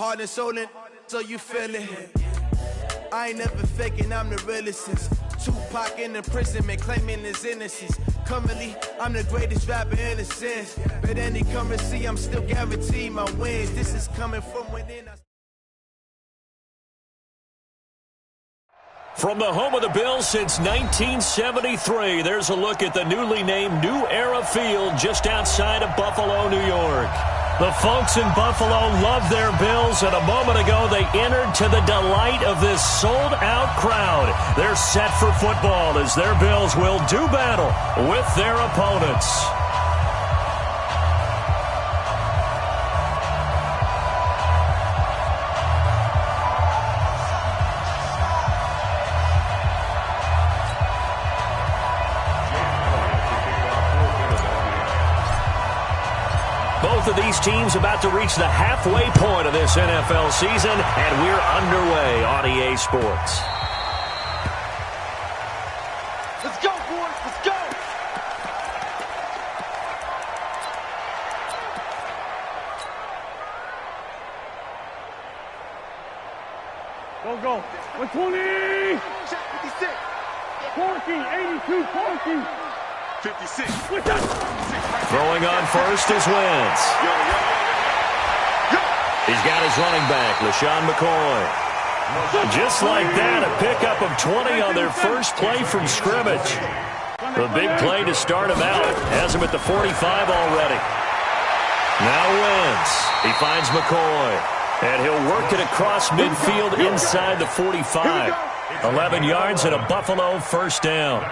heart and soul in, so you feel it. I ain't never faking, I'm the realest since Tupac in imprisonment, claiming his innocence. Currently, I'm the greatest rapper in a sense. But any currency, I'm still guaranteed my wins. This is coming from within. From the home of the Bills since 1973, there's a look at the newly named New Era Field just outside of Buffalo, New York. The folks in Buffalo love their Bills, and a moment ago they entered to the delight of this sold-out crowd. They're set for football as their Bills will do battle with their opponents. Both of these teams about to reach the halfway point of this NFL season, and we're underway on EA Sports. Let's go, boys. Let's go. Go. 120. 56. Porky. 82. Porky. 56. Throwing on first is Wentz. He's got his running back, LaShawn McCoy. Just like that, a pickup of 20 on their first play from scrimmage. The big play to start him out. Has him at the 45 already. Now Wentz. He finds McCoy. And he'll work it across midfield inside the 45. 11 yards and a Buffalo first down.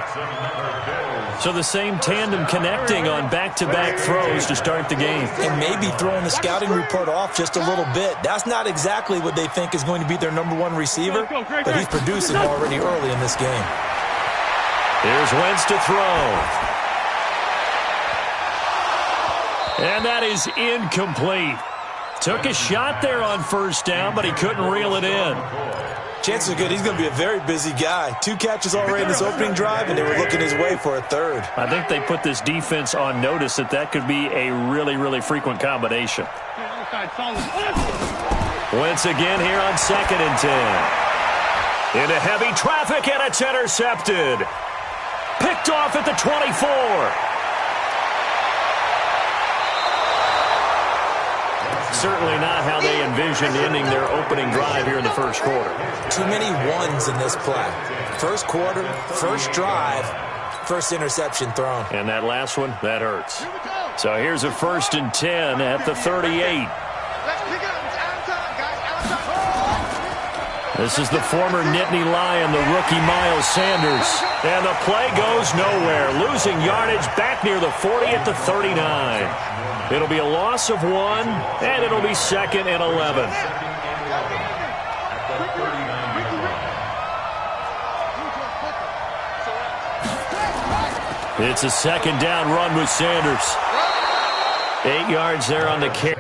So the same tandem connecting on back-to-back throws to start the game. And maybe throwing the scouting report off just a little bit. That's not exactly what they think is going to be their number one receiver, but he's producing already early in this game. Here's Wentz to throw. And that is incomplete. Took a shot there on first down, but he couldn't reel it in. Chances are good he's going to be a very busy guy. 2 catches already in this opening drive, and they were looking his way for a third. I think they put this defense on notice that could be a really, really frequent combination. Wentz again here on 2nd and 10. Into heavy traffic, and it's intercepted. Picked off at the 24. Certainly not how they envisioned ending their opening drive here in the first quarter. Too many ones in this play. First quarter, first drive, first interception thrown. And that last one, that hurts. So here's a 1st and 10 at the 38. This is the former Nittany Lion, the rookie Miles Sanders. And the play goes nowhere. Losing yardage back near the 40 at the 39. It'll be a loss of 1, and it'll be 2nd and 11. It's a 2nd down run with Sanders. 8 yards there on the carry.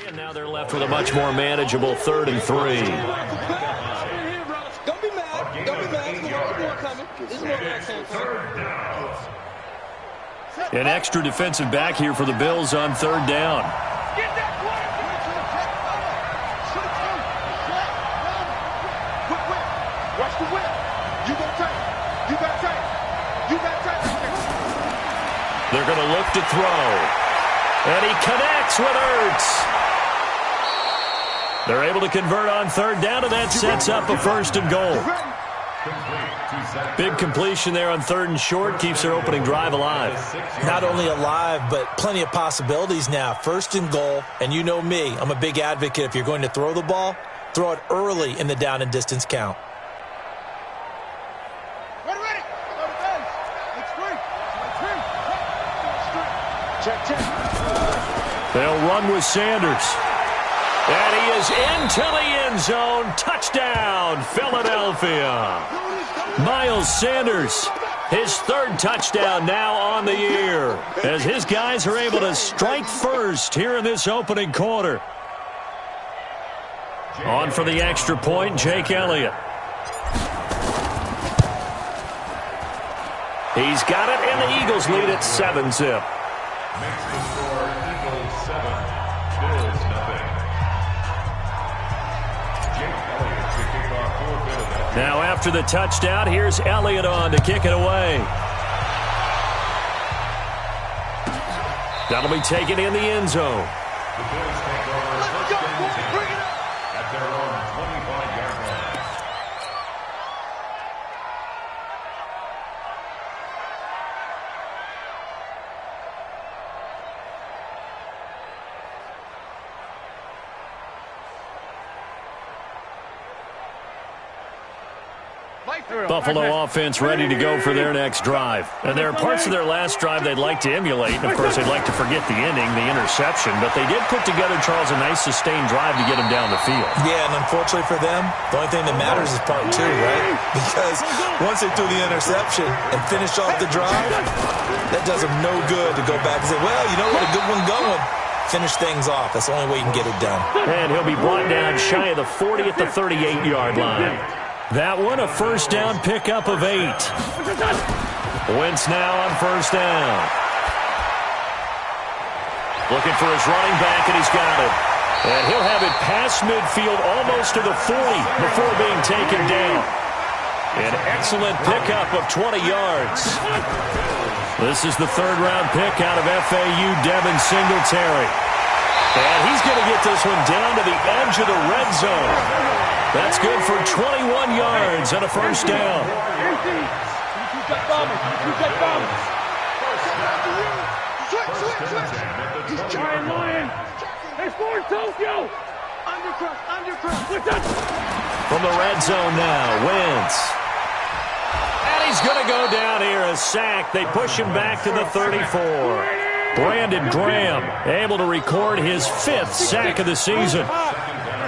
And now they're left with a much more manageable 3rd and 3. Don't be mad. Don't be mad. There's more coming. There's more coming. An extra defensive back here for the Bills on 3rd down. Get that quick. Watch the whip. You got time. You got time. You got time. They're going to look to throw. And he connects with Ertz. They're able to convert on 3rd down, and that sets up a 1st and goal. Big completion there on 3rd and short, keeps their opening drive alive. Not only alive, but plenty of possibilities now. 1st and goal, and you know me, I'm a big advocate. If you're going to throw the ball, throw it early in the down and distance count. Ready. Go to base. It's free. Check. They'll run with Sanders. And he is into the end zone. Touchdown, Philadelphia. Miles Sanders, his third touchdown now on the year, as his guys are able to strike first here in this opening quarter. On for the extra point, Jake Elliott. He's got it, and the Eagles lead at 7-zip. Makes the score Eagles 7, Bills nothing. Jake Elliott to kick off for Philadelphia. Now after the touchdown, here's Elliott on to kick it away. That'll be taken in the end zone. The Bills take over. Let's go, boys. Bring it up. At their own 25-yard line. Buffalo offense ready to go for their next drive. And there are parts of their last drive they'd like to emulate. And, of course, they'd like to forget the ending, the interception. But they did put together, Charles, a nice sustained drive to get them down the field. Yeah, and unfortunately for them, the only thing that matters is part two, right? Because once they threw the interception and finished off the drive, that does them no good to go back and say, well, you know what, a good one going. Finish things off. That's the only way you can get it done. And he'll be brought down shy of the 40 at the 38-yard line. That one, a first down pickup of 8. Wentz now on first down. Looking for his running back, and he's got it. And he'll have it past midfield almost to the 40 before being taken down. An excellent pickup of 20 yards. This is the third-round pick out of FAU, Devin Singletary. And he's going to get this one down to the edge of the red zone. That's good for 21 yards and a first down. Lion. It's for Tokyo. From the red zone now, Wentz. And he's going to go down here, a sack. They push him back to the 34. Brandon Graham able to record his 5th sack of the season.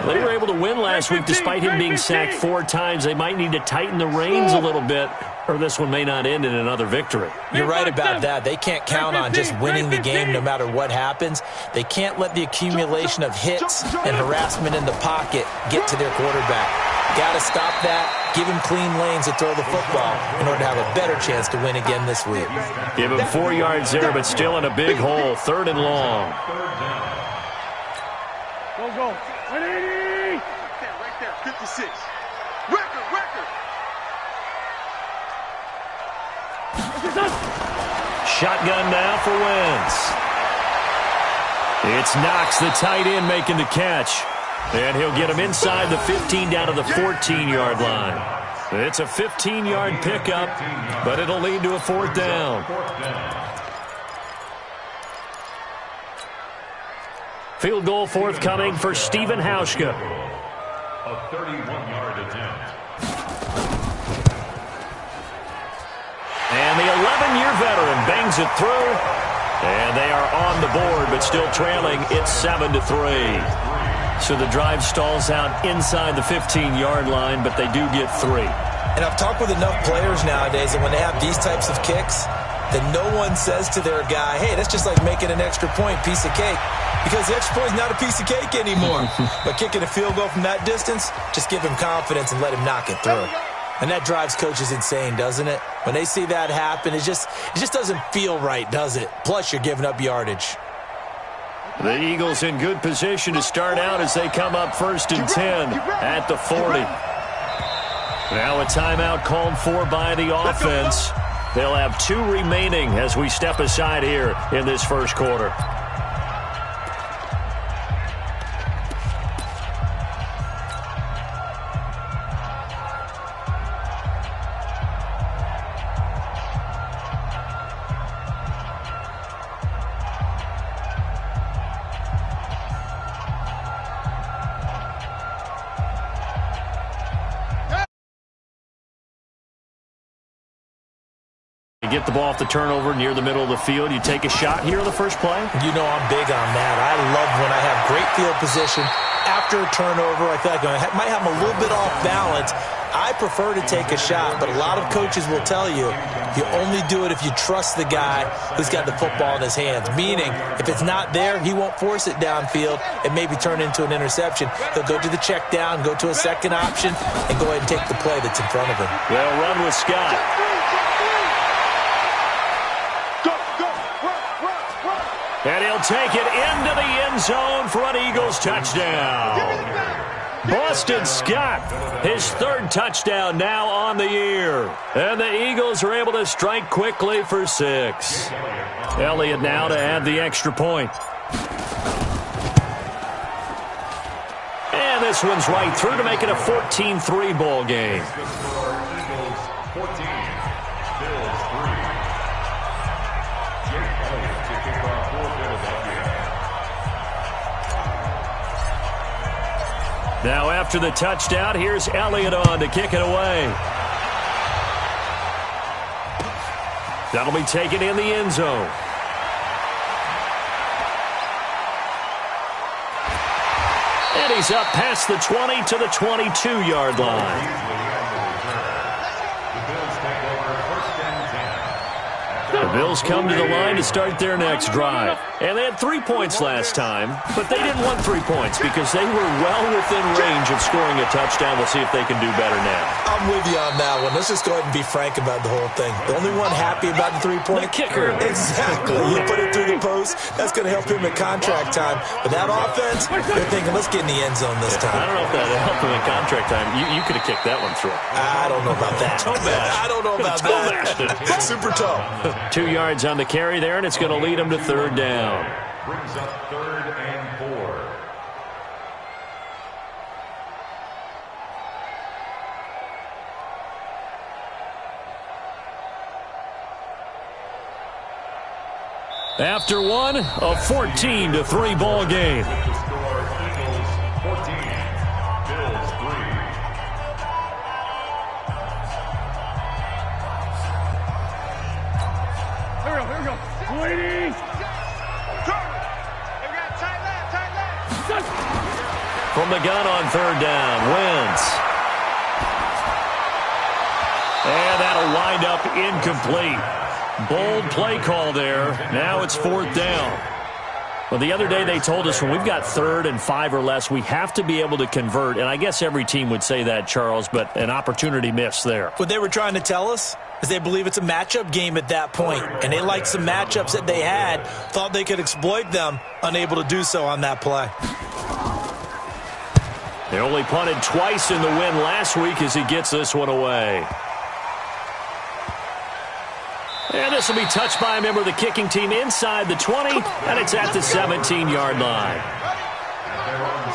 They were able to win last week despite him being sacked 4 times. They might need to tighten the reins a little bit, or this one may not end in another victory. You're right about that. They can't count on just winning the game no matter what happens. They can't let the accumulation of hits and harassment in the pocket get to their quarterback. Got to stop that. Give him clean lanes to throw the football in order to have a better chance to win again this week. Give him 4 yards there, but still in a big hole. 3rd and long. Go. 180. Right there. 56. Record. Shotgun now for Wentz. It's Knox, the tight end, making the catch. And he'll get him inside the 15 down to the 14-yard line. It's a 15-yard pickup, but it'll lead to a 4th down. Field goal forthcoming for Stephen Hauschka. A 31-yard attempt. And the 11-year veteran bangs it through. And they are on the board, but still trailing. It's 7-3. So the drive stalls out inside the 15-yard line, but they do get 3. And I've talked with enough players nowadays that when they have these types of kicks, that no one says to their guy, hey, that's just like making an extra point, piece of cake. Because the extra point is not a piece of cake anymore. But kicking a field goal from that distance, just give him confidence and let him knock it through. And that drives coaches insane, doesn't it? When they see that happen, it just doesn't feel right, does it? Plus, you're giving up yardage. The Eagles in good position to start out as they come up 1st and 10 at the 40. Now a timeout called for by the offense. They'll have 2 remaining as we step aside here in this first quarter. get the ball off the turnover near the middle of the field. You take a shot here on the first play? You know I'm big on that. I love when I have great field position. After a turnover, I feel like I might have them a little bit off balance. I prefer to take a shot, but a lot of coaches will tell you, you only do it if you trust the guy who's got the football in his hands. Meaning, if it's not there, he won't force it downfield and maybe turn into an interception. He'll go to the check down, go to a second option, and go ahead and take the play that's in front of him. They'll run with Scott. And he'll take it into the end zone for an Eagles touchdown. Boston Scott, his third touchdown now on the year. And the Eagles are able to strike quickly for 6. Elliott now to add the extra point. And this one's right through to make it a 14-3 ball game. Eagles 14, Bills 3. Jake Elliott to kick off for Philadelphia. Now after the touchdown, here's Elliott on to kick it away. That'll be taken in the end zone. And he's up past the 20 to the 22-yard line. The Bills come to the line to start their next drive. And they had 3 points last time, but they didn't want 3 points because they were well within range of scoring a touchdown. We'll see if they can do better now. I'm with you on that one. Let's just go ahead and be frank about the whole thing. The only one happy about the 3-point? The kicker. Exactly. He put it through the post. That's going to help him at contract time. But that offense, they're thinking, let's get in the end zone this time. I don't know if that helped him at contract time. You could have kicked that one through. I don't know about that. I don't know about that. Super tough. 2 yards on the carry there, and it's going to lead him to third down. Brings up 3rd and 4. After one, a 14-3 ball game. With the score, Eagles 14, Bills 3. Here we go. Ladies. From the gun on third down, Wentz. And that'll wind up incomplete. Bold play call there. Now it's 4th down. Well, the other day they told us when we've got 3rd and 5 or less, we have to be able to convert. And I guess every team would say that, Charles, but an opportunity missed there. What they were trying to tell us is they believe it's a matchup game at that point. And they liked some matchups that they had, thought they could exploit them, unable to do so on that play. They only punted twice in the win last week as he gets this one away. And this will be touched by a member of the kicking team inside the 20, and it's at the 17-yard line.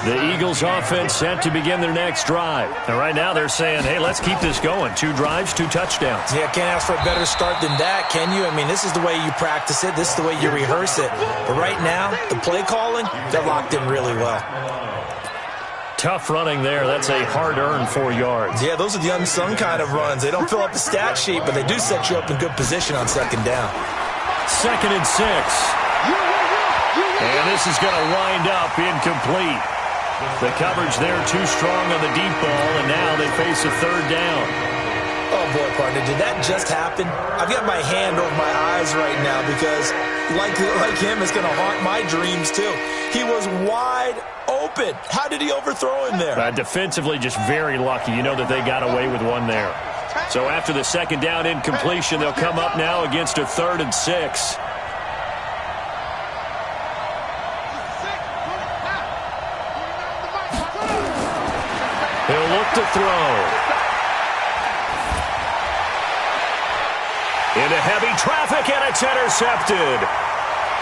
The Eagles offense set to begin their next drive. And right now they're saying, hey, let's keep this going. 2 drives, 2 touchdowns. Yeah, can't ask for a better start than that, can you? I mean, this is the way you practice it. This is the way you rehearse it. But right now, the play calling, they're locked in really well. Tough running there. That's a hard-earned 4 yards. Yeah, those are the unsung kind of runs. They don't fill up the stat sheet, but they do set you up in good position on second down. 2nd and 6. And this is going to wind up incomplete. The coverage there too strong on the deep ball, and now they face a 3rd down. Oh, boy, partner, did that just happen? I've got my hand over my eyes right now because, like him, it's going to haunt my dreams, too. He was wide open. How did he overthrow him there? Defensively, just very lucky. You know that they got away with one there. So after the 2nd down incompletion, they'll come up now against a 3rd and 6. He'll look to throw. Into heavy traffic, and it's intercepted.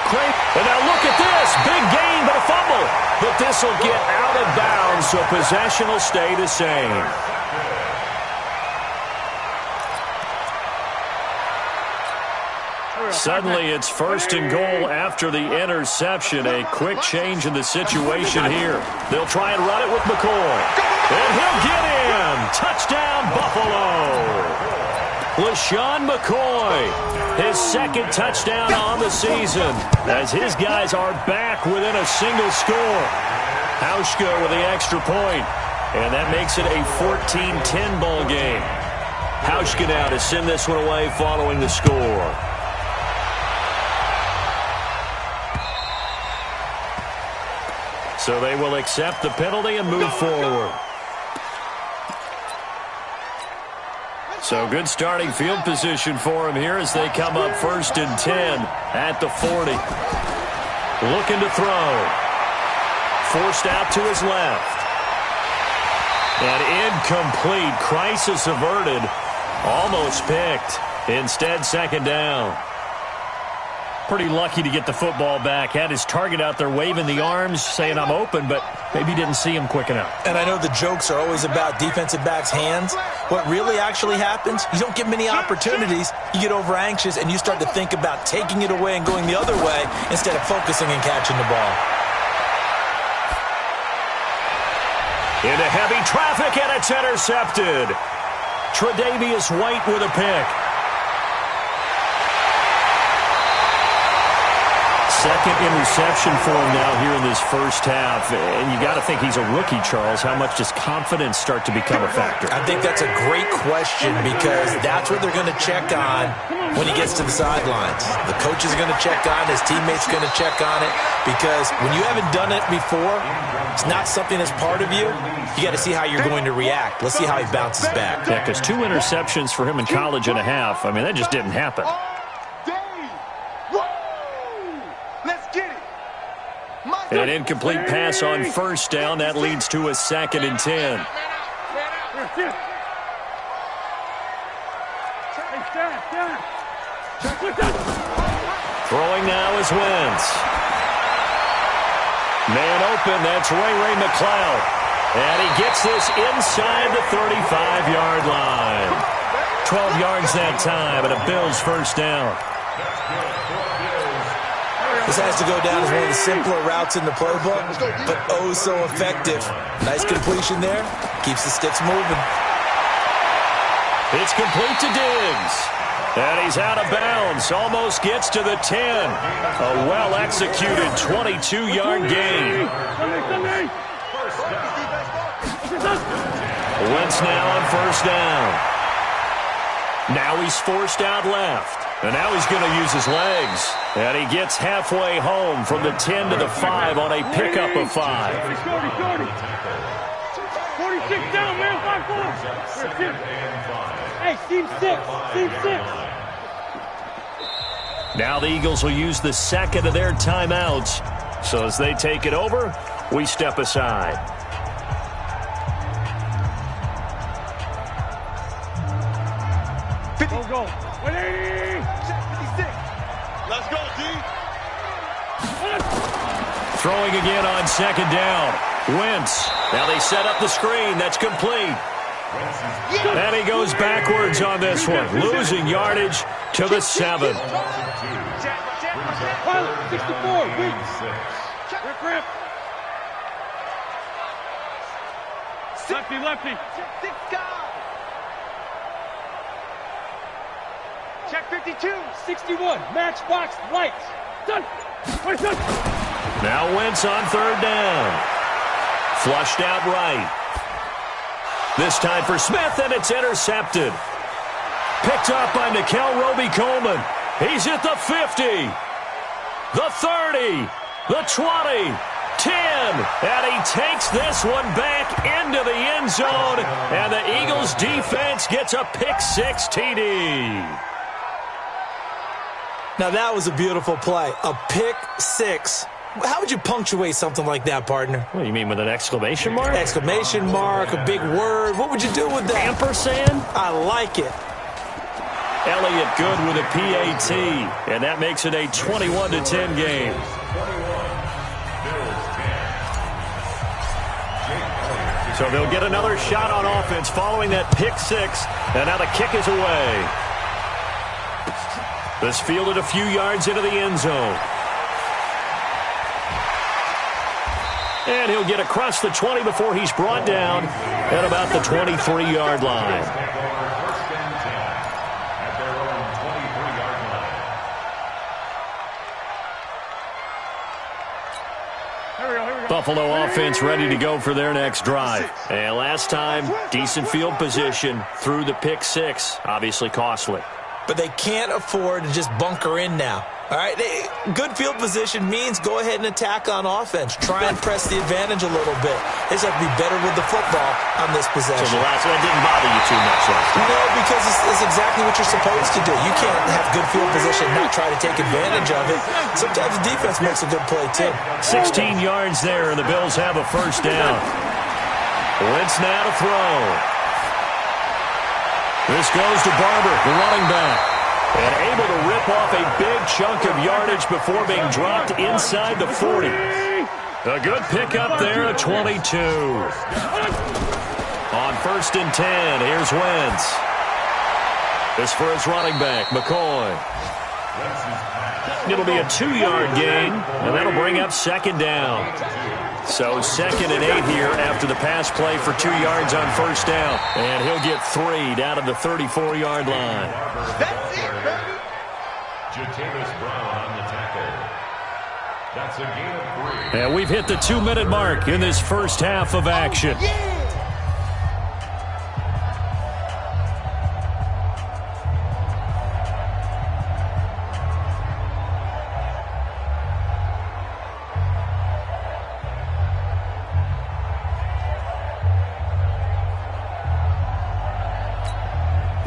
And now look at this. Big gain, but a fumble. But this will get out of bounds, so possession will stay the same. Suddenly, it's 1st and goal after the interception. A quick change in the situation here. They'll try and run it with McCoy. And he'll get in. Touchdown, Buffalo. LaShawn McCoy, his second touchdown on the season, as his guys are back within a single score. Hauschka with the extra point, and that makes it a 14-10 ball game. Hauschka now to send this one away following the score. So they will accept the penalty and move forward. So good starting field position for him here as they come up 1st and 10 at the 40. Looking to throw. Forced out to his left. And incomplete. Crisis averted. Almost picked. Instead, 2nd down. Pretty lucky to get the football back. Had his target out there waving the arms, saying I'm open, but maybe didn't see him quick enough. And I know the jokes are always about defensive backs' hands. What really actually happens, you don't get many opportunities. You get over anxious, and you start to think about taking it away and going the other way instead of focusing and catching the ball. Into heavy traffic, and it's intercepted. Tre'Davious White with a pick. Second interception for him now here in this first half. And you got to think he's a rookie, Charles. How much does confidence start to become a factor? I think that's a great question because that's what they're going to check on when he gets to the sidelines. The coach is going to check on it. His teammates are going to check on it because when you haven't done it before, it's not something that's part of you. You got to see how you're going to react. Let's see how he bounces back. Yeah, because 2 interceptions for him in college and a half. I mean, that just didn't happen. An incomplete pass on 1st down. That leads to a 2nd and 10. Throwing now is Wentz. Man open, that's Ray McCloud. And he gets this inside the 35-yard line. 12 yards that time, and a Bills 1st down. This has to go down as one of the simpler routes in the playbook, but oh so effective. Nice completion there. Keeps the sticks moving. It's complete to Diggs. And he's out of bounds. Almost gets to the 10. A well-executed 22-yard gain. Wentz now on 1st down. Now he's forced out left. And now he's going to use his legs. And he gets halfway home from the 10 to the 5 on a pickup of 5. 46 down, man. 5-4. Hey, team 6. Team 6. Now the Eagles will use the 2nd of their timeouts. So as they take it over, we step aside. Go. 180. 56. Let's go, D. Throwing again on 2nd down. Wentz. Now they set up the screen. That's complete. And he goes backwards on this one. Losing yardage to the 7. Pilot, 64. Wings. Rip. Lefty. Check 52. 61. Matchbox lights. Done. Now Wentz on 3rd down. Flushed out right. This time for Smith, and it's intercepted. Picked up by Nickel Roby-Coleman. He's at the 50. The 30. The 20. 10. And he takes this one back into the end zone. And the Eagles defense gets a pick-6 TD. Now that was a beautiful play. A pick-6. How would you punctuate something like that, partner? What do you mean, with an exclamation mark? Exclamation mark, a big word. What would you do with that? Ampersand? I like it. Elliott good with a PAT, and that makes it a 21-10 game. So they'll get another shot on offense following that pick-6, and now the kick is away. This fielded a few yards into the end zone. And he'll get across the 20 before he's brought down at about the 23-yard line. Buffalo offense ready to go for their next drive. And last time, decent field position through the pick six. Obviously costly. But they can't afford to just bunker in now. All right, good field position means go ahead and attack on offense. Try and press the advantage a little bit. They just have to be better with the football on this possession. So the last one didn't bother you too much last time? No, because it's exactly what you're supposed to do. You can't have good field position and not try to take advantage of it. Sometimes the defense makes a good play, too. 16 yards there, and the Bills have a first down. Wentz now to throw. This goes to Barber, the running back. And able to rip off a big chunk of yardage before being dropped inside the 40. A good pickup there at 22. On 1st and 10, here's Wentz. This for his running back, McCoy. It'll be a 2-yard gain, and that'll bring up 2nd down. So 2nd and 8 here after the pass play for 2 yards on 1st down. And he'll get 3 down to the 34-yard line. That's it, baby. Jatavis Brown on the tackle. That's a gain of 3. And we've hit the 2-minute mark in this first half of action.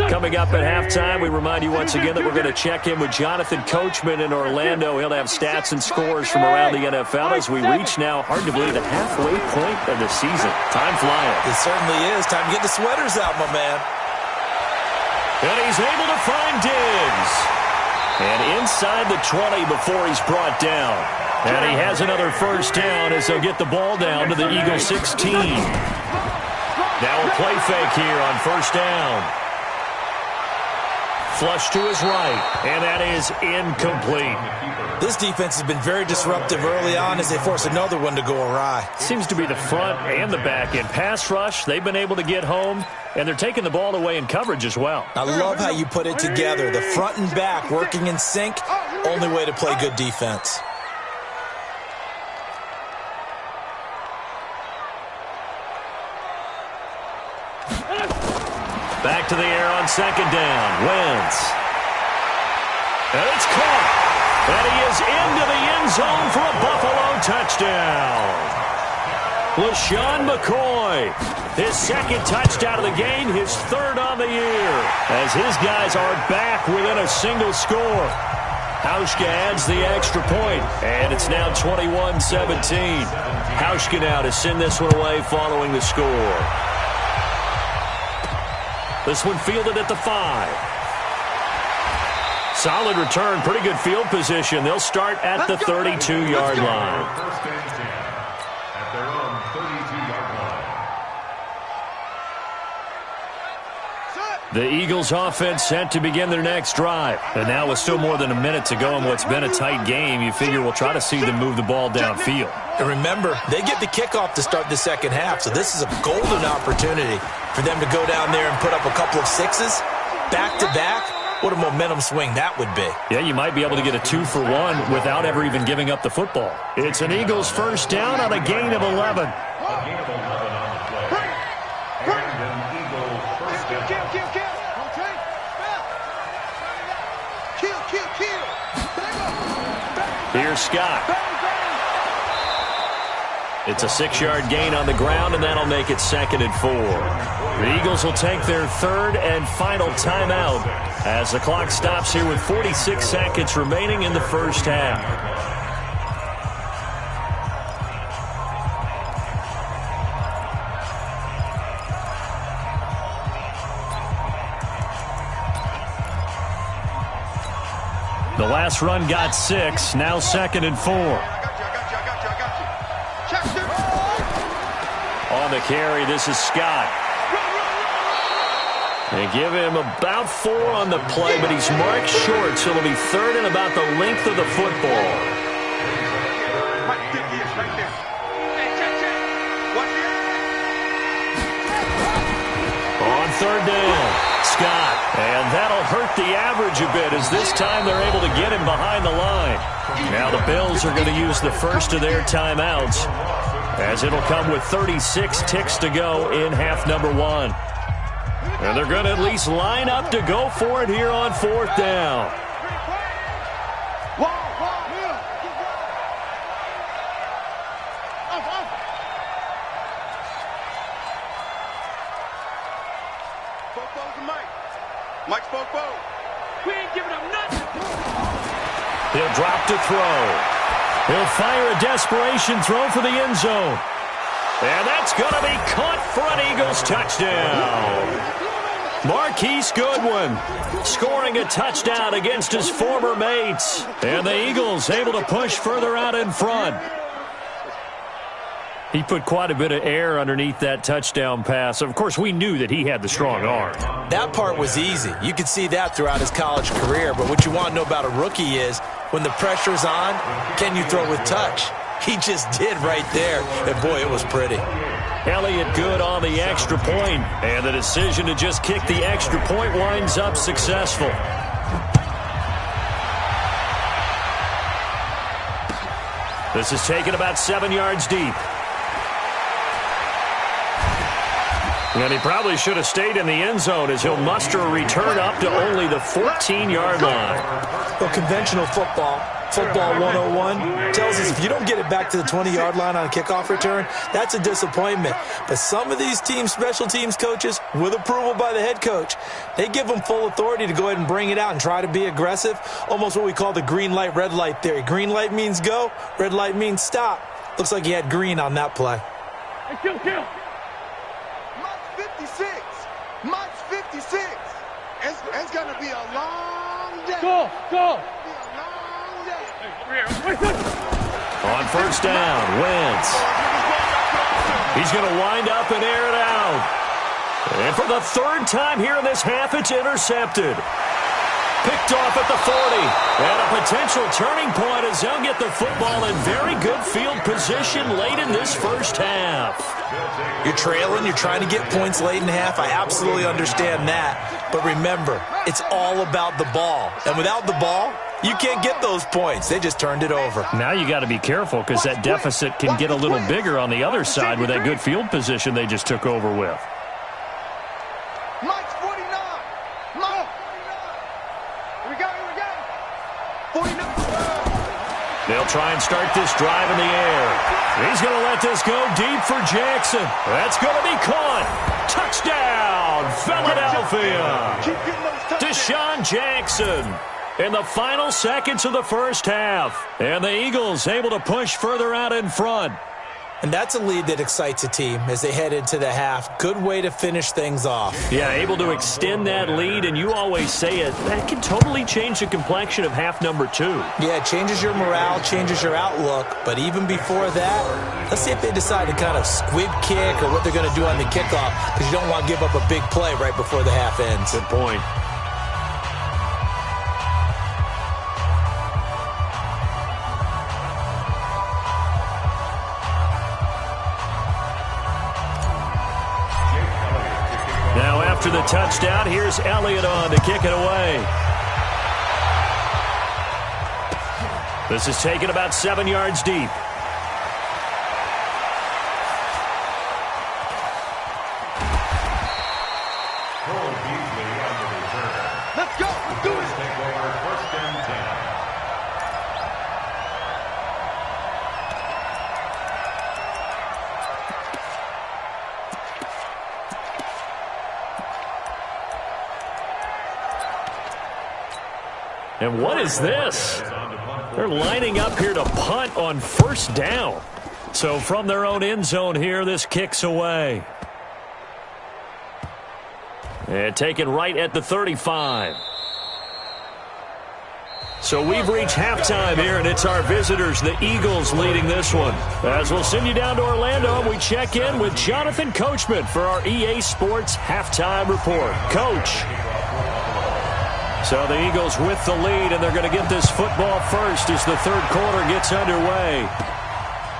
Coming up at halftime, we remind you once again that we're going to check in with Jonathan Coachman in Orlando. He'll have stats and scores from around the NFL as we reach now, hard to believe, the halfway point of the season. Time flying. It certainly is. Time to get the sweaters out, my man. And he's able to find Diggs. And inside the 20 before he's brought down. And he has another first down as they'll get the ball down to the Eagle 16. Now a play fake here on 1st down. Flush to his right, and that is incomplete. This defense has been very disruptive early on as they force another one to go awry. Seems to be the front and the back end. Pass rush, they've been able to get home, and they're taking the ball away in coverage as well. I love how you put it together. The front and back working in sync, only way to play good defense. Back to the air on 2nd down. Wentz. And it's caught. And he is into the end zone for a Buffalo touchdown. LaShawn McCoy. His 2nd touchdown of the game, his 3rd on the year. As his guys are back within a single score. Hauschka adds the extra point, and it's now 21-17. Hauschka now to send this one away following the score. This one fielded at the 5. Solid return, pretty good field position. They'll start at the 32-yard line. First and 10 at their own 32-yard line. The Eagles offense set to begin their next drive. And now with still more than a minute to go in what's been a tight game, you figure we'll try to see them move the ball downfield. And remember, they get the kickoff to start the second half, so this is a golden opportunity for them to go down there and put up a couple of sixes back-to-back. What a momentum swing that would be. Yeah, you might be able to get a 2-for-1 without ever even giving up the football. It's an Eagles first down on a gain of 11. A gain of 11 on the play. And an Eagle first down. Here's Scott. It's a 6-yard gain on the ground, and that'll make it 2nd and 4. The Eagles will take their 3rd and final timeout as the clock stops here with 46 seconds remaining in the first half. The last run got 6, now 2nd and 4. On the carry, this is Scott. They give him about 4 on the play, but he's marked short, so it'll be 3rd and about the length of the football. On 3rd down, Scott. And that'll hurt the average a bit as this time they're able to get him behind the line. Now the Bills are going to use the first of their timeouts. as it'll come with 36 ticks to go in half number one. And they're going to at least line up to go for it here on fourth down. Mike's Bobo. We ain't giving up nothing. He'll drop to throw. He'll fire a desperation throw for the end zone. And that's going to be caught for an Eagles touchdown. Marquise Goodwin scoring a touchdown against his former mates. And the Eagles able to push further out in front. He put quite a bit of air underneath that touchdown pass. Of course, we knew that he had the strong arm. That part was easy. You could see that throughout his college career. But what you want to know about a rookie is when the pressure's on, can you throw with touch? He just did right there. And, boy, it was pretty. Elliott good on the extra point. And the decision to just kick the extra point winds up successful. This is taken about 7 yards deep. And he probably should have stayed in the end zone as he'll muster a return up to only the 14-yard line. Well, conventional football 101, tells us if you don't get it back to the 20-yard line on a kickoff return, that's a disappointment. But some of these teams, special teams coaches, with approval by the head coach, they give them full authority to go ahead and bring it out and try to be aggressive, almost what we call the green light, red light theory. Green light means go, red light means stop. Looks like he had green on that play. Hey, kill. March 56. It's going to be a long day. Go. It's going to be a long day. On first down, Wentz. He's going to wind up and air it out. And for the third time here in this half, it's intercepted. Picked off at the 40. And a potential turning point as they'll get the football in very good field position late in this first half. You're trailing, you're trying to get points late in half. I absolutely understand that. But remember, it's all about the ball. And without the ball, you can't get those points. They just turned it over. Now you got to be careful because that deficit can get a little bigger on the other side with that good field position they just took over with. Mike's 49. Mike. Here we go. 49. They'll try and start this drive in the air. He's going to let this go deep for Jackson. That's going to be caught. Touchdown, Philadelphia. Deshaun Jackson in the final seconds of the first half. And the Eagles able to push further out in front. And that's a lead that excites a team as they head into the half. Good way to finish things off. Yeah, able to extend that lead, and you always say it, that can totally change the complexion of half number two. Yeah, it changes your morale, changes your outlook. But even before that, let's see if they decide to kind of squib kick or what they're going to do on the kickoff, because you don't want to give up a big play right before the half ends. Good point. Now after the touchdown, here's Elliott on to kick it away. This is taken about 7 yards deep. Let's go. Let's do it. Take over first and 10. And what is this? They're lining up here to punt on first down. So from their own end zone here, this kicks away. And taken right at the 35. So we've reached halftime here, and it's our visitors, the Eagles, leading this one. As we'll send you down to Orlando, and we check in with Jonathan Coachman for our EA Sports Halftime Report. Coach. So the Eagles with the lead, and they're going to get this football first as the third quarter gets underway.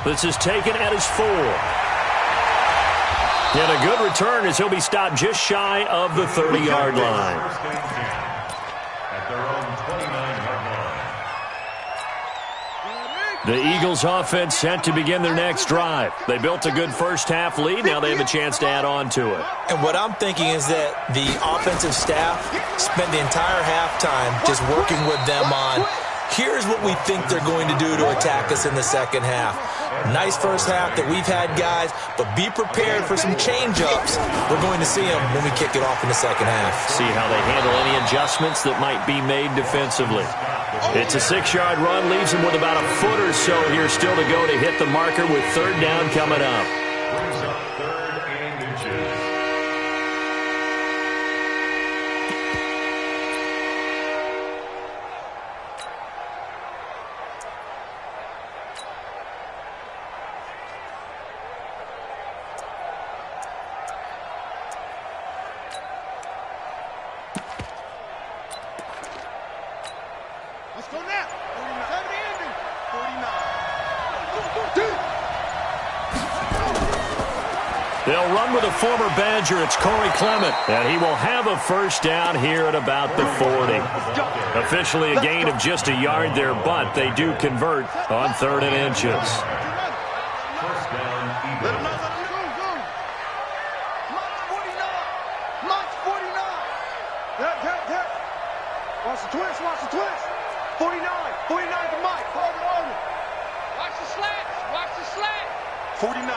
This is taken at his 4. And a good return as he'll be stopped just shy of the 30-yard line. At their own 29-yard The Eagles offense set to begin their next drive. They built a good first-half lead. Now they have a chance to add on to it. And what I'm thinking is that the offensive staff spent the entire halftime just working with them on, here's what we think they're going to do to attack us in the second half. Nice first half that we've had, guys, but be prepared for some change-ups. We're going to see them when we kick it off in the second half. See how they handle any adjustments that might be made defensively. It's a 6-yard run, leaves him with about a foot or so here still to go to hit the marker with third down coming up. Brings up third and inches. Let's go now. 49. They'll run with a former Badger. It's Corey Clement, and he will have a first down here at about the 40. Officially a gain of just a yard there, but they do convert on third and inches. First down, Eagles. March 49. Watch the twist. 49 to Mike. Hold it. Watch the slats. 49. Go.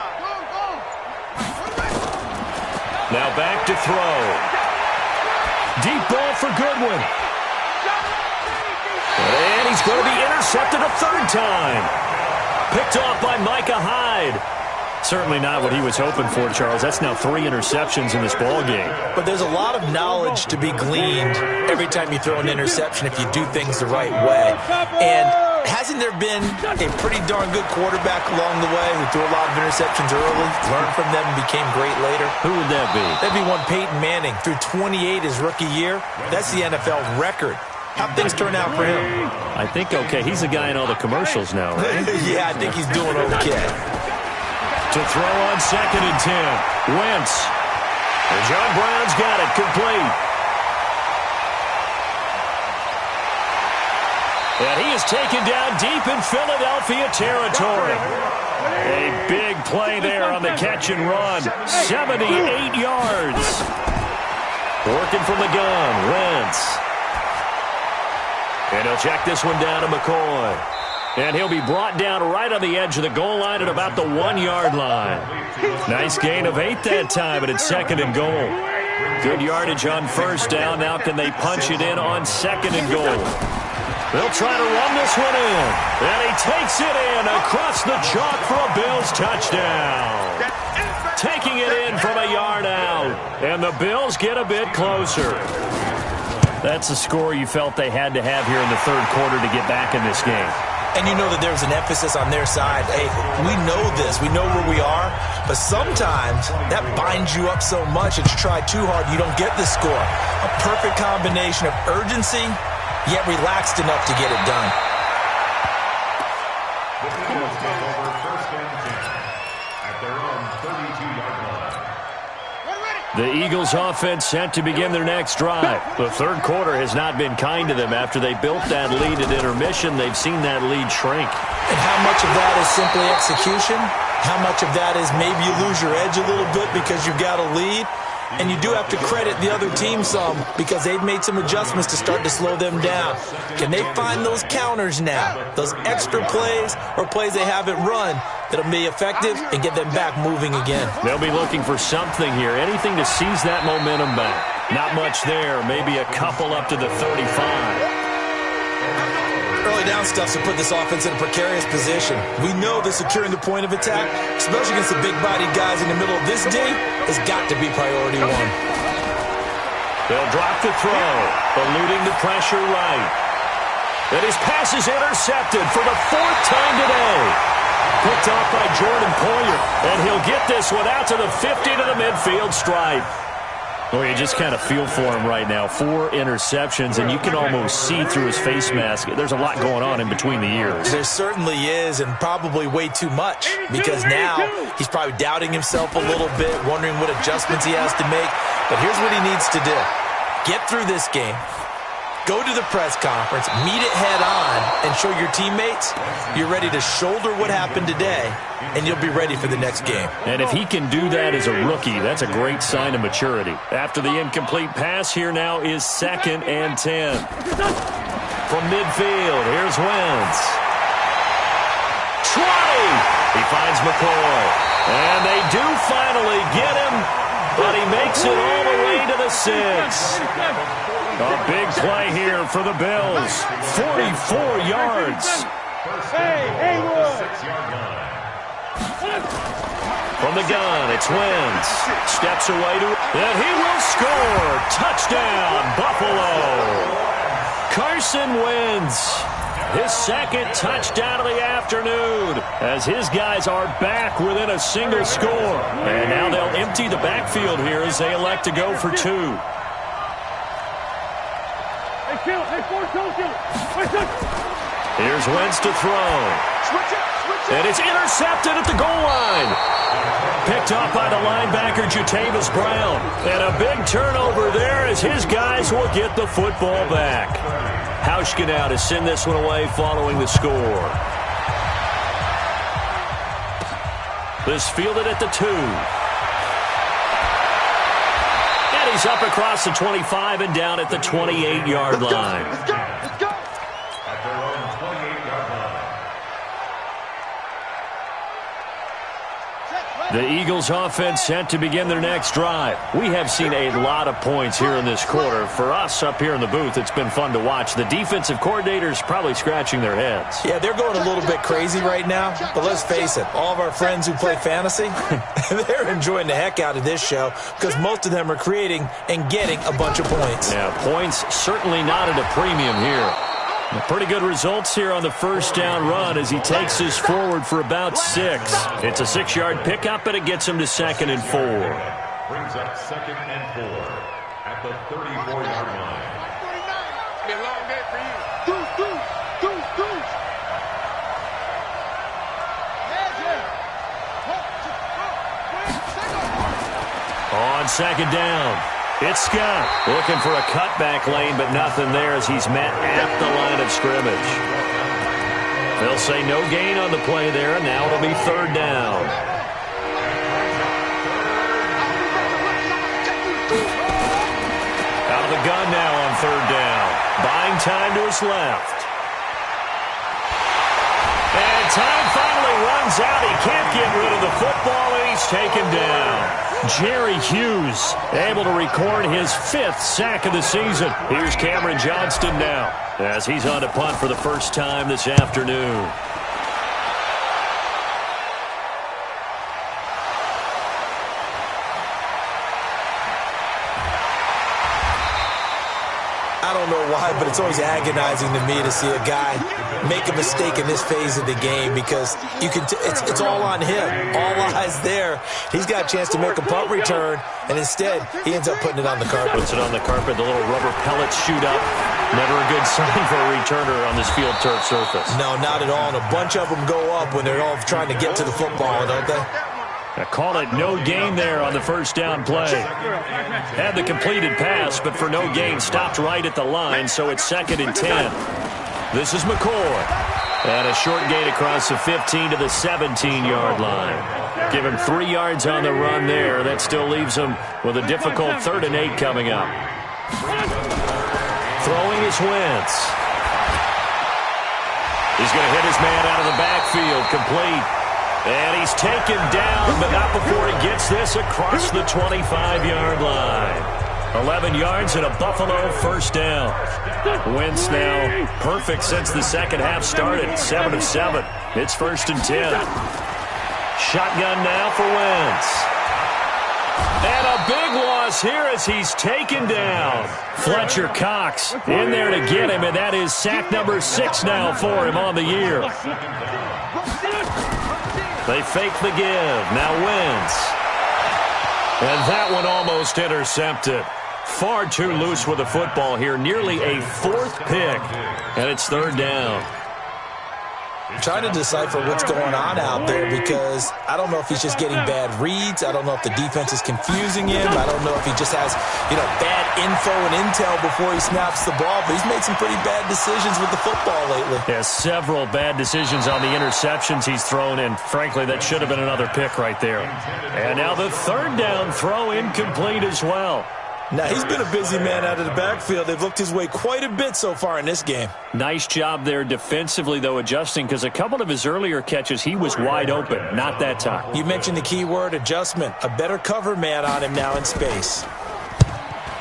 Now back to throw. Deep ball for Goodwin. And he's going to be intercepted a third time. Picked off by Micah Hyde. Certainly not what he was hoping for, Charles. That's now 3 interceptions in this ball game. But there's a lot of knowledge to be gleaned every time you throw an interception if you do things the right way. And hasn't there been a pretty darn good quarterback along the way who threw a lot of interceptions early, learned from them, and became great later? Who would that be? That'd be one Peyton Manning. Threw 28 his rookie year. That's the NFL record. How'd things turn out for him? I think okay. He's a guy in all the commercials now, right? Yeah, I think he's doing okay. To throw on 2nd and 10. Wentz. And John Brown's got it complete. And he is taken down deep in Philadelphia territory. A big play there on the catch and run. 78 yards. Working from the gun. Wentz. And he'll check this one down to McCoy. And he'll be brought down right on the edge of the goal line at about the 1-yard line. Nice gain of 8 that time, but it's 2nd and goal. Good yardage on first down. Now can they punch it in on 2nd and goal? They'll try to run this one in. And he takes it in across the chalk for a Bills touchdown. Taking it in from a yard out. And the Bills get a bit closer. That's a score you felt they had to have here in the third quarter to get back in this game. And you know that there's an emphasis on their side. Hey, we know this. We know where we are. But sometimes that binds you up so much that you try too hard, you don't get the score. A perfect combination of urgency, yet relaxed enough to get it done. The Bills take over first and 10 at their own 32-yard line. The Eagles offense set to begin their next drive. The third quarter has not been kind to them. After they built that lead at intermission, they've seen that lead shrink. And how much of that is simply execution? How much of that is maybe you lose your edge a little bit because you've got a lead? And you do have to credit the other team some because they've made some adjustments to start to slow them down. Can they find those counters now, those extra plays or plays they haven't run that'll be effective and get them back moving again? They'll be looking for something here, anything to seize that momentum back. Not much there, maybe a couple up to the 35. Early down stuff to put this offense in a precarious position. We know that securing the point of attack, especially against the big-bodied guys in the middle of this D, has got to be priority one. They'll drop the throw, eluding the pressure right. And his pass is intercepted for the 4th time today. Picked off by Jordan Poyer, and he'll get this one out to the 50 to the midfield stripe. Well, you just kind of feel for him right now. 4 interceptions, and you can almost see through his face mask. There's a lot going on in between the ears. There certainly is, and probably way too much, because now he's probably doubting himself a little bit, wondering what adjustments he has to make. But here's what he needs to do. Get through this game. Go to the press conference, meet it head on, and show your teammates you're ready to shoulder what happened today, and you'll be ready for the next game. And if he can do that as a rookie, that's a great sign of maturity. After the incomplete pass, here now is 2nd and 10. From midfield, here's Wentz. 20! He finds McCoy. And they do finally get him, but he makes it all the way to the 6. A big play here for the Bills. 44 yards. From the gun, it's Wentz. Steps away to, and he will score. Touchdown, Buffalo. Carson Wentz. His 2nd touchdown of the afternoon as his guys are back within a single score. And now they'll empty the backfield here as they elect to go for 2. Here's Wentz to throw. And it's intercepted at the goal line. Picked off by the linebacker, Jatavis Brown. And a big turnover there as his guys will get the football back. Hauschka now to send this one away following the score. This fielded at the 2. And he's up across the 25 and down at the 28-yard line. Let's go. Let's go. At their own 28-yard line. The Eagles offense set to begin their next drive. We have seen a lot of points here in this quarter. For us up here in the booth, it's been fun to watch. The defensive coordinators probably scratching their heads. Yeah, they're going a little bit crazy right now, but let's face it, all of our friends who play fantasy, they're enjoying the heck out of this show because most of them are creating and getting a bunch of points. Yeah, points certainly not at a premium here. Pretty good results here on the first down run as he takes this forward for about 6. It's a 6-yard pickup, and it gets him to 2nd and 4. Brings up 2nd and 4 at the 34-yard line. Be a long day for you. On 2nd down, it's Scott looking for a cutback lane, but nothing there as he's met at the line of scrimmage. They'll say no gain on the play there, and now it'll be 3rd down. Out of the gun now on 3rd down. Buying time to his left. And time finally runs out. He can't get rid of the football, and he's taken down. Jerry Hughes able to record his 5th sack of the season. Here's Cameron Johnston now as he's on to punt for the first time this afternoon. I don't know why, but it's always agonizing to me to see a guy make a mistake in this phase of the game because you can it's all on him. All eyes there. He's got a chance to make a punt return, and instead he ends up putting it on the carpet. Puts it on the carpet. The little rubber pellets shoot up. Never a good sign for a returner on this field turf surface. No, not at all. And a bunch of them go up when they're all trying to get to the football, don't they? I call it no gain there on the first down play. Had the completed pass, but for no gain, stopped right at the line, so it's 2nd and 10. This is McCoy. And a short gain across the 15 to the 17-yard line. Give him 3 yards on the run there. That still leaves him with a difficult 3rd and 8 coming up. Throwing is Wentz. He's going to hit his man out of the backfield, complete. And he's taken down, but not before he gets this across the 25-yard line. 11 yards and a Buffalo first down. Wentz now perfect since the second half started. 7 of 7. It's 1st and 10. Shotgun now for Wentz. And a big loss here as he's taken down. Fletcher Cox in there to get him, and that is sack number 6 now for him on the year. They fake the give. Now Wentz. And that one almost intercepted. Far too loose with the football here. Nearly a 4th pick. And it's 3rd down. Trying to decipher what's going on out there because I don't know if he's just getting bad reads. I don't know if the defense is confusing him. I don't know if he just has, bad info and intel before he snaps the ball. But he's made some pretty bad decisions with the football lately. Yeah, several bad decisions on the interceptions he's thrown, and frankly, that should have been another pick right there. And now the third down throw incomplete as well. Now, he's been a busy man out of the backfield. They've looked his way quite a bit so far in this game. Nice job there defensively, though, adjusting, because a couple of his earlier catches, he was wide open. Not that time. You mentioned the key word, adjustment. A better cover man on him now in space.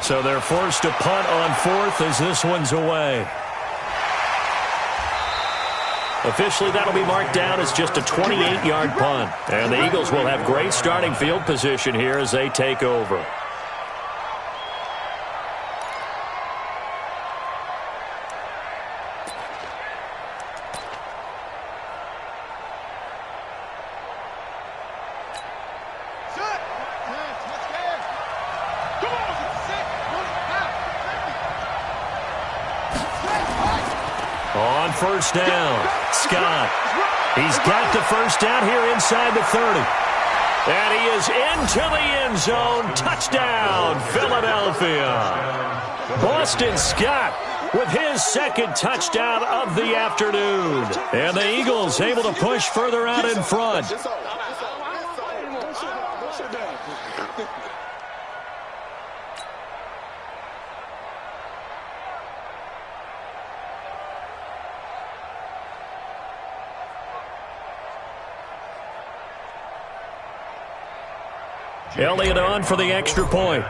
So they're forced to punt on fourth as this one's away. Officially, that'll be marked down as just a 28-yard punt. And the Eagles will have great starting field position here as they take over. On first down, Scott. He's got the first down here inside the 30. And he is into the end zone. Touchdown, Philadelphia. Boston Scott with his second touchdown of the afternoon. And the Eagles able to push further out in front. Elliott on for the extra point.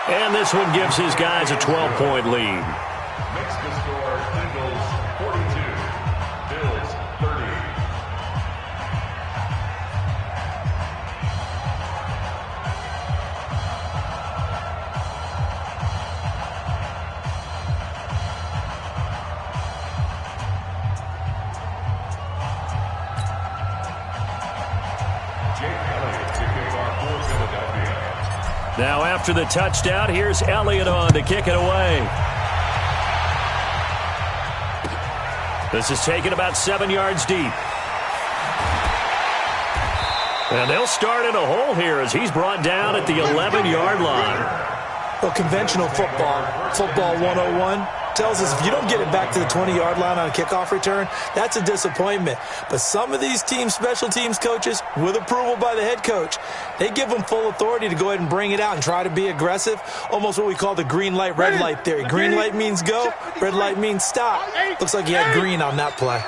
And this one gives his guys a 12-point lead. Makes the score Eagles 42, Bills 30. Now after the touchdown, here's Elliott on to kick it away. This is taken about 7 yards deep. And they'll start in a hole here as he's brought down at the 11-yard line. Well, conventional football 101, tells us if you don't get it back to the 20-yard line on a kickoff return, that's a disappointment. But some of these special teams coaches, with approval by the head coach, they give them full authority to go ahead and bring it out and try to be aggressive, almost what we call the green light, red light theory. Green light means go, red light means stop. Looks like he had green on that play.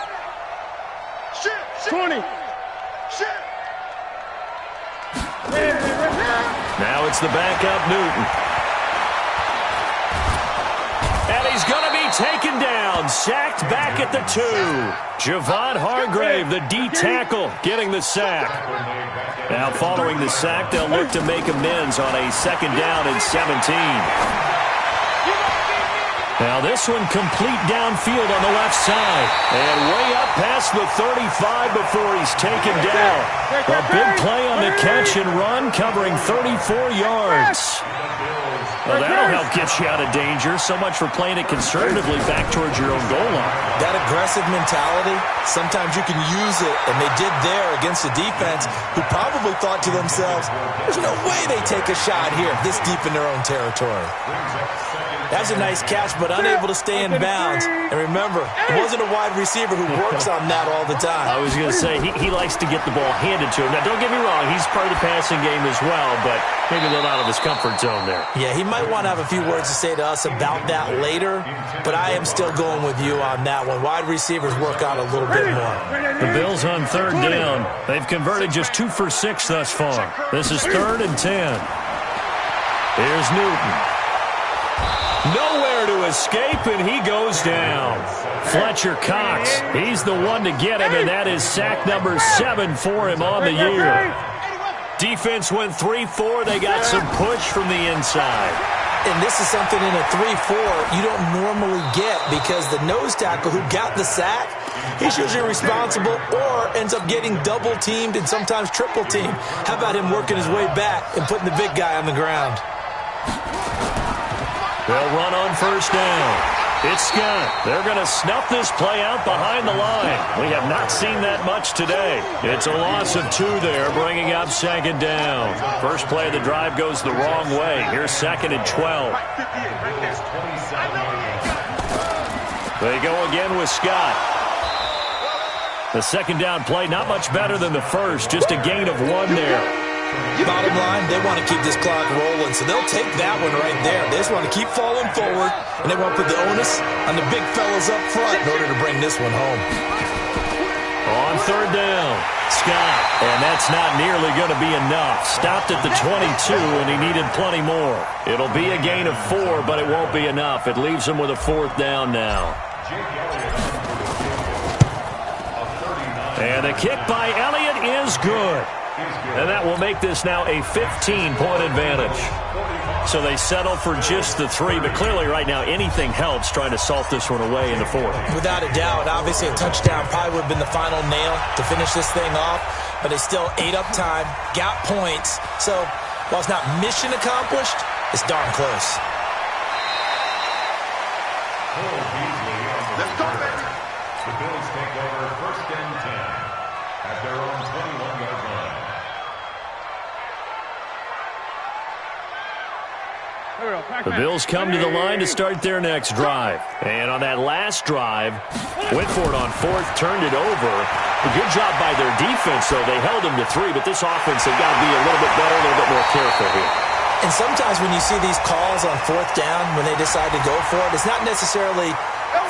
20. Now it's the backup, Newton. And he's going to be taken down, sacked back at the 2. Javon Hargrave, the D tackle, getting the sack. Now following the sack, they'll look to make amends on a second down and 17. Now this one complete downfield on the left side. And way up past the 35 before he's taken down. A big play on the catch and run, covering 34 yards. Well, that'll help get you out of danger. So much for playing it conservatively back towards your own goal line. That aggressive mentality, sometimes you can use it, and they did there against a defense who probably thought to themselves, there's no way they take a shot here this deep in their own territory. That's a nice catch, but unable to stay in bounds. And remember, it wasn't a wide receiver who works on that all the time. I was going to say, he likes to get the ball handed to him. Now, don't get me wrong, he's part of the passing game as well, but maybe a little out of his comfort zone there. Yeah, he might want to have a few words to say to us about that later, but I am still going with you on that one. Wide receivers work out a little bit more. The Bills on third down. They've converted just 2 for 6 thus far. This is 3rd and 10. Here's Newton. Nowhere to escape, and he goes down. Fletcher Cox, he's the one to get him, and that is sack number 7 for him on the year. Defense went 3-4. They got some push from the inside. And this is something in a 3-4 you don't normally get because the nose tackle who got the sack, he's usually responsible or ends up getting double-teamed and sometimes triple-teamed. How about him working his way back and putting the big guy on the ground? They'll run on first down. It's Scott. They're going to snuff this play out behind the line. We have not seen that much today. It's a loss of 2 there, bringing up second down. First play of the drive goes the wrong way. Here's second and 12. They go again with Scott. The second down play, not much better than the first, just a gain of 1 there. Bottom line, they want to keep this clock rolling, so they'll take that one right there. They just want to keep falling forward, and they want to put the onus on the big fellas up front in order to bring this one home. On third down, Scott, and that's not nearly going to be enough. Stopped at the 22, and he needed plenty more. It'll be a gain of 4, but it won't be enough. It leaves him with a 4th down now. And the kick by Elliott is good. And that will make this now a 15-point advantage. So they settle for just the 3, but clearly right now anything helps trying to salt this one away in the 4th. Without a doubt, obviously a touchdown probably would have been the final nail to finish this thing off, but they still ate up time, got points. So while it's not mission accomplished, it's darn close. Let's go, baby. The Bills take over 1st and 10 at their own 21-yard line. The Bills come to the line to start their next drive. And on that last drive, went for it on 4th, turned it over. A good job by their defense, though. They held them to 3, but this offense, they've got to be a little bit better, a little bit more careful here. And sometimes when you see these calls on 4th down, when they decide to go for it, it's not necessarily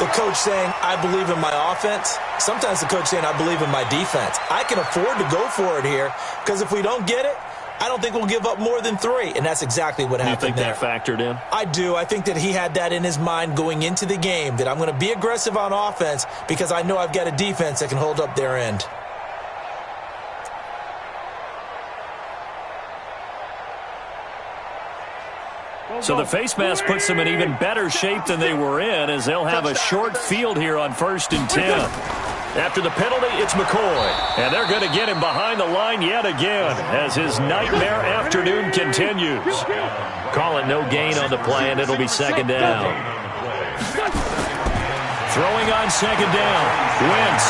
the coach saying, I believe in my offense. Sometimes the coach saying, I believe in my defense. I can afford to go for it here because if we don't get it, I don't think we'll give up more than 3, and that's exactly what happened there. You think that factored in? I do. I think that he had that in his mind going into the game, that I'm going to be aggressive on offense because I know I've got a defense that can hold up their end. So the face mask puts them in even better shape than they were in as they'll have a short field here on 1st and 10. After the penalty, it's McCoy. And they're going to get him behind the line yet again as his nightmare afternoon continues. Call it no gain on the play, and it'll be second down. Throwing on second down. Wentz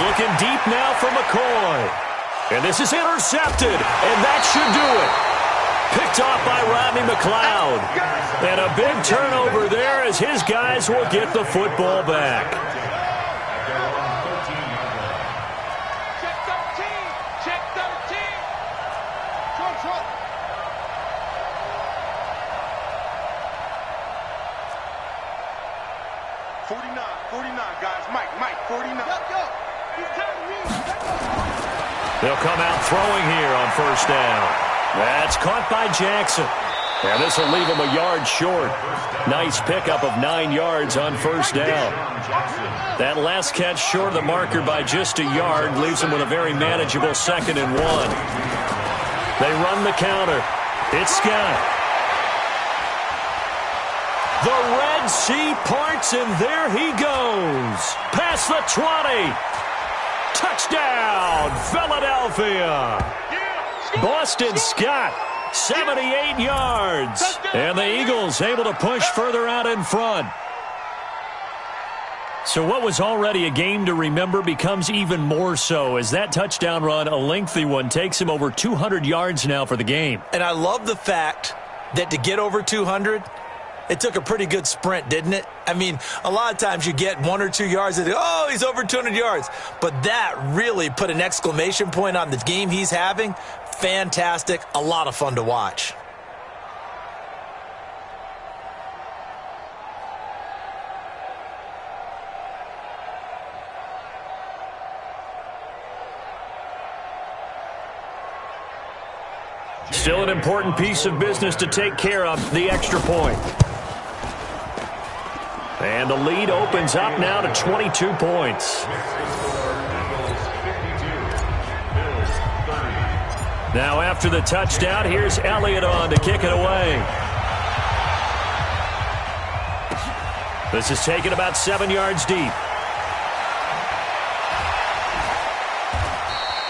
looking deep now for McCoy. And this is intercepted, and that should do it. Picked off by Rodney McLeod. And a big turnover there as his guys will get the football back. Check 13. 49, guys. Mike, 49. They'll come out throwing here on 1st down. That's caught by Jackson. And this will leave him a yard short. Nice pickup of 9 yards on 1st down. That last catch short of the marker by just a yard leaves him with a very manageable 2nd and 1. They run the counter. It's Scott. The Red Sea parts, and there he goes. Past the 20. Touchdown, Philadelphia. Boston Scott, 78 yards. And the Eagles able to push further out in front. So what was already a game to remember becomes even more so as that touchdown run, a lengthy one, takes him over 200 yards now for the game. And I love the fact that to get over 200, it took a pretty good sprint, didn't it? I mean, a lot of times you get 1 or 2 yards and oh, he's over 200 yards. But that really put an exclamation point on the game he's having. Fantastic. A lot of fun to watch. Still an important piece of business to take care of, the extra point. And the lead opens up now to 22 points. Now after the touchdown, here's Elliott on to kick it away. This is taken about 7 yards deep.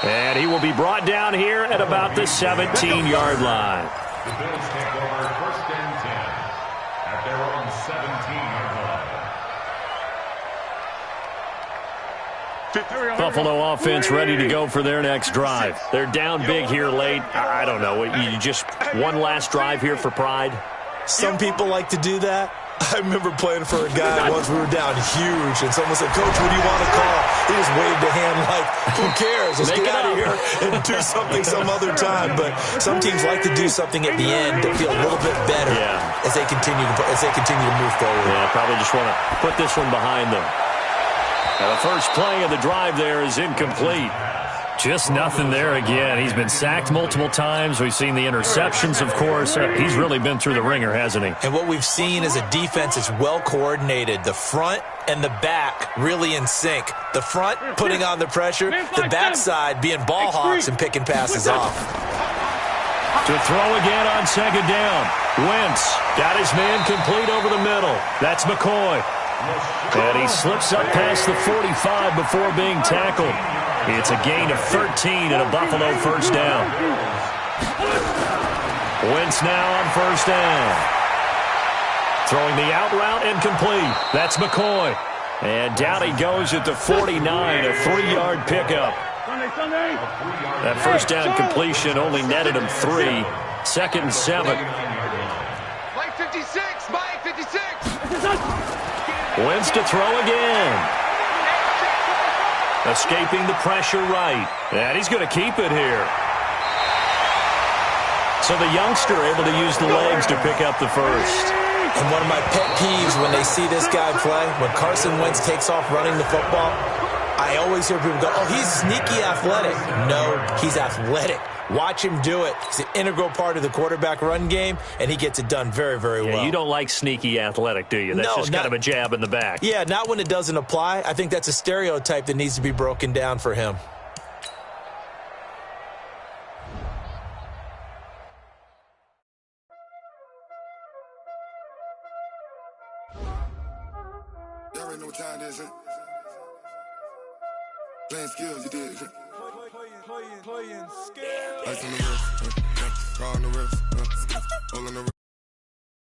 And he will be brought down here at about the 17-yard line. The Bills take over 1st and 10 at their own 17-yard line. Buffalo offense ready to go for their next drive. They're down big here late. I don't know. You just one last drive here for pride? Some people like to do that. I remember playing for a guy once. We were down huge, and someone said, "Coach, what do you want to call?" He just waved a hand like, "Who cares? Let's get out of here and do something some other time." But some teams like to do something at the end to feel a little bit better as they continue to move forward. Yeah, probably just want to put this one behind them. Now the first play of the drive there is incomplete. Just nothing there again. He's been sacked multiple times. We've seen the interceptions, of course. He's really been through the ringer, hasn't he? And what we've seen is a defense that's well coordinated. The front and the back really in sync. The front putting on the pressure, the backside being ball hawks and picking passes off. To throw again on second down. Wentz got his man complete over the middle. That's McCoy. And he slips up past the 45 before being tackled. It's a gain of 13 and a Buffalo first down. Wentz now on first down. Throwing the out route incomplete. That's McCoy. And down he goes at the 49, a 3-yard pickup. That first down completion only netted him 3. 2nd and 7. Mike 56, Mike 56. Wentz to throw again. Escaping the pressure right. And he's going to keep it here. So the youngster able to use the legs to pick up the first. And one of my pet peeves when they see this guy play, when Carson Wentz takes off running the football, I always hear people go, "Oh, he's sneaky athletic." No, he's athletic. Watch him do it. He's an integral part of the quarterback run game, and he gets it done very, very well. You don't like sneaky athletic, do you? That's just kind of a jab in the back. Yeah, not when it doesn't apply. I think that's a stereotype that needs to be broken down for him. Y'all already know what time it is, huh? Playing skills, you did. Playing skills. Ice on the wrist, on the wrist, all on the wrist.